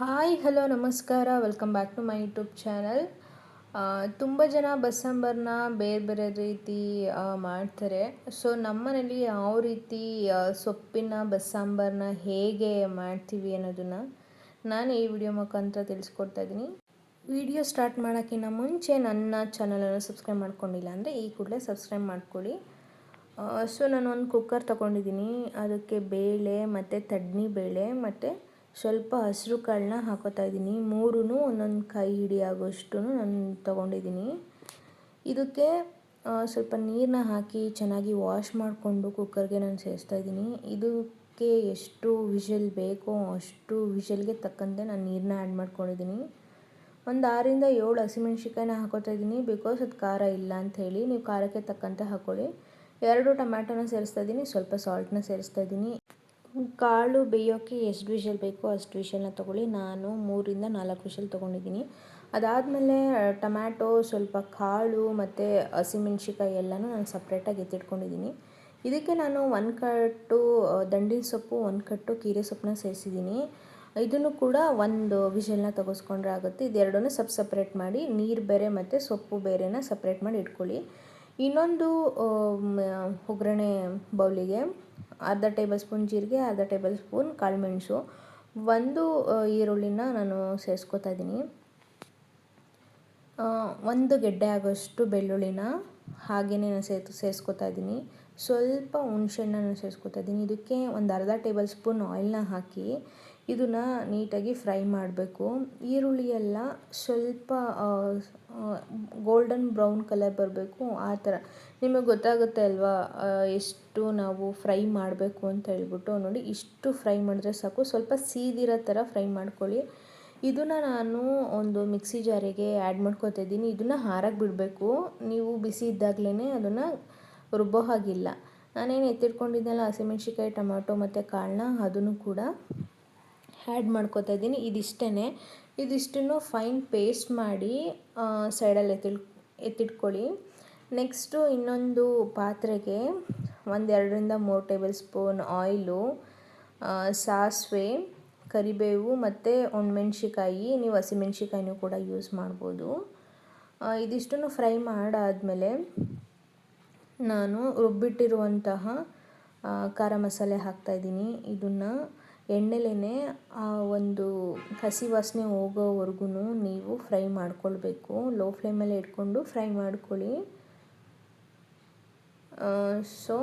Hi hello ನಮಸ್ಕಾರ welcome back to my YouTube channel. ತುಂಬ ಜನ ಬಸ್ಸಾಂಬಾರನ್ನ ಬೇರೆ ಬೇರೆ ರೀತಿ ಮಾಡ್ತಾರೆ. ಸೊ ನಮ್ಮನೇಲಿ ಯಾವ ರೀತಿ ಸೊಪ್ಪಿನ ಬಸ್ಸಾಂಬಾರನ್ನ ಹೇಗೆ ಮಾಡ್ತೀವಿ ಅನ್ನೋದನ್ನು ನಾನು ಈ ವಿಡಿಯೋ ಮುಖಾಂತರ ತಿಳಿಸ್ಕೊಡ್ತಾ ಇದ್ದೀನಿ. ವಿಡಿಯೋ ಸ್ಟಾರ್ಟ್ ಮಾಡೋಕ್ಕಿಂತ ಮುಂಚೆ ನನ್ನ ಚಾನಲನ್ನು ಸಬ್ಸ್ಕ್ರೈಬ್ ಮಾಡ್ಕೊಂಡಿಲ್ಲ ಅಂದರೆ ಈ ಕೂಡಲೇ ಸಬ್ಸ್ಕ್ರೈಬ್ ಮಾಡ್ಕೊಳ್ಳಿ. ಸೊ ನಾನು ಒಂದು ಕುಕ್ಕರ್ ತೊಗೊಂಡಿದ್ದೀನಿ. ಅದಕ್ಕೆ ಬೇಳೆ ಮತ್ತು ತಡ್ನಿ ಬೇಳೆ ಮತ್ತು ಸ್ವಲ್ಪ ಹಸಿರು ಕಾಳನ್ನ ಹಾಕೋತಾ ಇದ್ದೀನಿ. ಮೂರೂ ಒಂದೊಂದು ಕೈ ಹಿಡಿಯಾಗೋಷ್ಟು ನಾನು ತೊಗೊಂಡಿದ್ದೀನಿ. ಇದಕ್ಕೆ ಸ್ವಲ್ಪ ನೀರನ್ನ ಹಾಕಿ ಚೆನ್ನಾಗಿ ವಾಶ್ ಮಾಡಿಕೊಂಡು ಕುಕ್ಕರ್ಗೆ ನಾನು ಸೇರಿಸ್ತಾ ಇದ್ದೀನಿ. ಇದಕ್ಕೆ ಎಷ್ಟು ವಿಷಲ್ ಬೇಕೋ ಅಷ್ಟು ವಿಷಲ್ಗೆ ತಕ್ಕಂತೆ ನಾನು ನೀರನ್ನ ಆ್ಯಡ್ ಮಾಡ್ಕೊಂಡಿದ್ದೀನಿ. ಒಂದು 6ರಿಂದ 7 ಹಸಿಮೆಣ್ಸಿಕಾಯಿನ ಹಾಕೋತಾ ಇದ್ದೀನಿ. ಬಿಕಾಸ್ ಅದು ಖಾರ ಇಲ್ಲ ಅಂಥೇಳಿ ನೀವು ಖಾರಕ್ಕೆ ತಕ್ಕಂತೆ ಹಾಕ್ಕೊಳ್ಳಿ. 2 ಟೊಮ್ಯಾಟೊನ ಸೇರಿಸ್ತಾ ಇದ್ದೀನಿ. ಸ್ವಲ್ಪ ಸಾಲ್ಟನ್ನ ಸೇರಿಸ್ತಾ ಇದ್ದೀನಿ. ಕಾಳು ಬೇಯೋಕ್ಕೆ ಎಷ್ಟು ವಿಷಲ್ ಬೇಕೋ ಅಷ್ಟು ವಿಷಲ್ನ ತೊಗೊಳ್ಳಿ. ನಾನು 3ರಿಂದ 4 ವಿಷಲ್ ತೊಗೊಂಡಿದ್ದೀನಿ. ಅದಾದಮೇಲೆ ಟೊಮ್ಯಾಟೊ, ಸ್ವಲ್ಪ ಕಾಳು ಮತ್ತು ಹಸಿಮೆಣ್ಸಿಕಾಯಿ ಎಲ್ಲನೂ ನಾನು ಸಪ್ರೇಟಾಗಿ ಎತ್ತಿಟ್ಕೊಂಡಿದ್ದೀನಿ. ಇದಕ್ಕೆ ನಾನು 1 ಕಟ್ಟು ದಂಡಿನ ಸೊಪ್ಪು, 1 ಕಟ್ಟು ಕೀರೆ ಸೊಪ್ಪನ್ನ ಸೇರಿಸಿದ್ದೀನಿ. ಇದನ್ನು ಕೂಡ ಒಂದು ವಿಷಲ್ನ ತೆಗೆಸ್ಕೊಂಡ್ರೆ ಆಗುತ್ತೆ. ಇದೆರಡನ್ನೂ ಸಪ್ರೇಟ್ ಮಾಡಿ ನೀರು ಬೇರೆ ಮತ್ತು ಸೊಪ್ಪು ಬೇರೆನ ಸಪ್ರೇಟ್ ಮಾಡಿ ಇಟ್ಕೊಳ್ಳಿ. ಇನ್ನೊಂದು ಒಗ್ಗರಣೆ ಬೌಲಿಗೆ ಅರ್ಧ ಟೇಬಲ್ ಸ್ಪೂನ್ ಜೀರಿಗೆ, ಅರ್ಧ ಟೇಬಲ್ ಸ್ಪೂನ್ ಕಾಳುಮೆಣಸು, 1 ಈರುಳ್ಳಿನ ನಾನು ಸೇರಿಸ್ಕೊತಾ ಇದ್ದೀನಿ. 1 ಗೆಡ್ಡೆ ಆಗೋಷ್ಟು ಬೆಳ್ಳುಳ್ಳಿನ ಹಾಗೆಯೇ ನಾನು ಸೇರಿಸ್ಕೊತಾ ಇದ್ದೀನಿ. ಸ್ವಲ್ಪ ಹುಣಸೆಹಣ್ಣು ನಾನು ಸೇರಿಸ್ಕೊತಾ ಇದ್ದೀನಿ. ಇದಕ್ಕೆ ಒಂದು ಅರ್ಧ ಟೇಬಲ್ ಸ್ಪೂನ್ ಆಯಿಲ್ನ ಹಾಕಿ ಇದನ್ನು ನೀಟಾಗಿ ಫ್ರೈ ಮಾಡಬೇಕು. ಈರುಳ್ಳಿ ಎಲ್ಲ ಸ್ವಲ್ಪ ಗೋಲ್ಡನ್ ಬ್ರೌನ್ ಕಲರ್ ಬರಬೇಕು. ಆ ಥರ ನಿಮಗೆ ಗೊತ್ತಾಗುತ್ತೆ ಅಲ್ವಾ ಎಷ್ಟು ನಾವು ಫ್ರೈ ಮಾಡಬೇಕು ಅಂತ ಹೇಳ್ಬಿಟ್ಟು. ನೋಡಿ, ಇಷ್ಟು ಫ್ರೈ ಮಾಡಿದ್ರೆ ಸಾಕು. ಸ್ವಲ್ಪ ಸೀದಿರೋ ಥರ ಫ್ರೈ ಮಾಡ್ಕೊಳ್ಳಿ. ಇದನ್ನು ನಾನು ಒಂದು ಮಿಕ್ಸಿ ಜಾರಿಗೆ ಆ್ಯಡ್ ಮಾಡ್ಕೊತಾ ಇದ್ದೀನಿ. ಇದನ್ನು ಹಾರಕ್ಕೆ ಬಿಡಬೇಕು. ನೀವು ಬಿಸಿ ಇದ್ದಾಗಲೇ ಅದನ್ನು ರುಬ್ಬೋ ಹಾಗಿಲ್ಲ. ನಾನೇನು ಎತ್ತಿಟ್ಕೊಂಡಿದ್ದೆನಲ್ಲ ಹಸಿಮೆಣ್ಸಿಕಾಯಿ, ಟೊಮ್ಯಾಟೊ ಮತ್ತು ಕಾಳನ್ನ ಅದನ್ನು ಕೂಡ ಆ್ಯಡ್ ಮಾಡ್ಕೊತಾ ಇದ್ದೀನಿ. ಇದಿಷ್ಟನ್ನು ಫೈನ್ ಪೇಸ್ಟ್ ಮಾಡಿ ಸೈಡಲ್ಲಿ ಎತ್ತಿಟ್ಕೊಳ್ಳಿ. ನೆಕ್ಸ್ಟು ಇನ್ನೊಂದು ಪಾತ್ರೆಗೆ 2ರಿಂದ 3 ಟೇಬಲ್ ಸ್ಪೂನ್ ಆಯಿಲು, ಸಾಸಿವೆ, ಕರಿಬೇವು ಮತ್ತು ಒಣಮೆಣ್ಸಿಕಾಯಿ, ನೀವು ಹಸಿಮೆಣ್ಸಿಕಾಯಿನೂ ಕೂಡ ಯೂಸ್ ಮಾಡ್ಬೋದು. ಇದಿಷ್ಟನ್ನು ಫ್ರೈ ಮಾಡಾದಮೇಲೆ ನಾನು ರುಬ್ಬಿಟ್ಟಿರುವಂತಹ ಖಾರ ಮಸಾಲೆ ಹಾಕ್ತಾಯಿದ್ದೀನಿ. ಇದನ್ನು ಎಣ್ಣೆಲೇ ಒಂದು ಹಸಿ ವಾಸನೆ ಹೋಗೋವರೆಗೂ ನೀವು ಫ್ರೈ ಮಾಡ್ಕೊಳ್ಬೇಕು. ಲೋ ಫ್ಲೇಮಲ್ಲೇ ಇಟ್ಕೊಂಡು ಫ್ರೈ ಮಾಡ್ಕೊಳ್ಳಿ. ಸೊ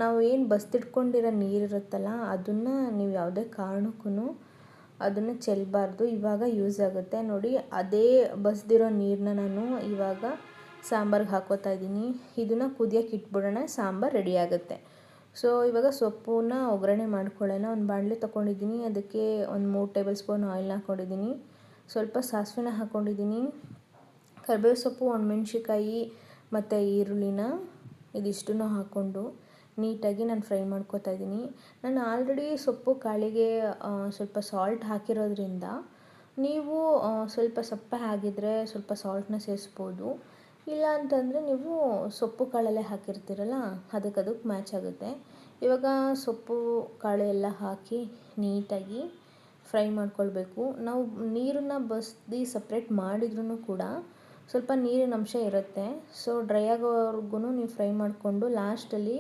ನಾವು ಏನು ಬಸ್ದಿಟ್ಕೊಂಡಿರೋ ನೀರಿರುತ್ತಲ್ಲ ಅದನ್ನು ನೀವು ಯಾವುದೇ ಕಾರಣಕ್ಕೂ ಅದನ್ನು ಚೆಲ್ಲಬಾರ್ದು. ಇವಾಗ ಯೂಸ್ ಆಗುತ್ತೆ. ನೋಡಿ, ಅದೇ ಬಸ್ದಿರೋ ನೀರನ್ನ ನಾನು ಇವಾಗ ಸಾಂಬಾರಿಗೆ ಹಾಕೋತಾ ಇದ್ದೀನಿ. ಇದನ್ನು ಕುದಿಯೋಕೆ ಇಟ್ಬಿಡೋಣ, ಸಾಂಬಾರು ರೆಡಿ ಆಗುತ್ತೆ. ಸೊ ಇವಾಗ ಸೊಪ್ಪನ್ನ ಒಗ್ಗರಣೆ ಮಾಡ್ಕೊಳ್ಳೋಣ. ಒಂದು ಬಾಣಲೆ ತೊಗೊಂಡಿದ್ದೀನಿ. ಅದಕ್ಕೆ ಒಂದು 3 ಟೇಬಲ್ ಸ್ಪೂನ್ ಆಯಿಲ್ನ ಹಾಕ್ಕೊಂಡಿದ್ದೀನಿ. ಸ್ವಲ್ಪ ಸಾಸಿವೆನ ಹಾಕ್ಕೊಂಡಿದ್ದೀನಿ. ಕರಿಬೇವು ಸೊಪ್ಪು, ಒಣಮೆಣ್ಸಿಕಾಯಿ ಮತ್ತು ಈರುಳ್ಳಿನ ಇದಿಷ್ಟನ್ನು ಹಾಕ್ಕೊಂಡು ನೀಟಾಗಿ ನಾನು ಫ್ರೈ ಮಾಡ್ಕೊತಾ ಇದ್ದೀನಿ. ನಾನು ಆಲ್ರೆಡಿ ಸೊಪ್ಪು ಕಾಳಿಗೆ ಸ್ವಲ್ಪ ಸಾಲ್ಟ್ ಹಾಕಿರೋದ್ರಿಂದ ನೀವು ಸ್ವಲ್ಪ ಸಪ್ಪೆ ಆಗಿದ್ದರೆ ಸ್ವಲ್ಪ ಸಾಲ್ಟನ್ನ ಸೇರಿಸ್ಬೋದು. ಇಲ್ಲ ಅಂತಂದರೆ ನೀವು ಸೊಪ್ಪು ಕಾಳಲ್ಲೇ ಹಾಕಿರ್ತೀರಲ್ಲ ಅದಕ್ಕೆ ಮ್ಯಾಚ್ ಆಗುತ್ತೆ. ಇವಾಗ ಸೊಪ್ಪು ಕಾಳು ಎಲ್ಲ ಹಾಕಿ ನೀಟಾಗಿ ಫ್ರೈ ಮಾಡ್ಕೊಳ್ಬೇಕು. ನಾವು ನೀರನ್ನು ಬಸ್ದು ಸಪ್ರೇಟ್ ಮಾಡಿದ್ರೂ ಕೂಡ ಸ್ವಲ್ಪ ನೀರಿನ ಅಂಶ ಇರುತ್ತೆ. ಸೊ ಡ್ರೈ ಆಗೋವರೆಗೂ ನೀವು ಫ್ರೈ ಮಾಡಿಕೊಂಡು ಲಾಸ್ಟಲ್ಲಿ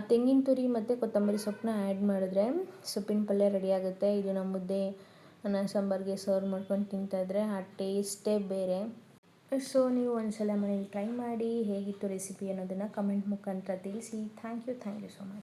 ತೆಂಗಿನ ತುರಿ ಮತ್ತು ಕೊತ್ತಂಬರಿ ಸೊಪ್ಪನ್ನ ಆ್ಯಡ್ ಮಾಡಿದ್ರೆ ಸೊಪ್ಪಿನ ಪಲ್ಯ ರೆಡಿ ಆಗುತ್ತೆ. ಇದು ನಮ್ಮ ಮುದ್ದೆ, ಅನ್ನ ಸಾಂಬಾರಿಗೆ ಸರ್ವ್ ಮಾಡ್ಕೊಂಡು ತಿಂತಾಯಿದ್ರೆ ಆ ಟೇಸ್ಟೇ ಬೇರೆ. ಸೊ ನೀವು ಒಂದ್ಸಲ ಮನೇಲಿ ಟ್ರೈ ಮಾಡಿ ಹೇಗಿತ್ತು ರೆಸಿಪಿ ಅನ್ನೋದನ್ನು ಕಮೆಂಟ್ ಮುಖಾಂತರ ತಿಳಿಸಿ. Thank you so much.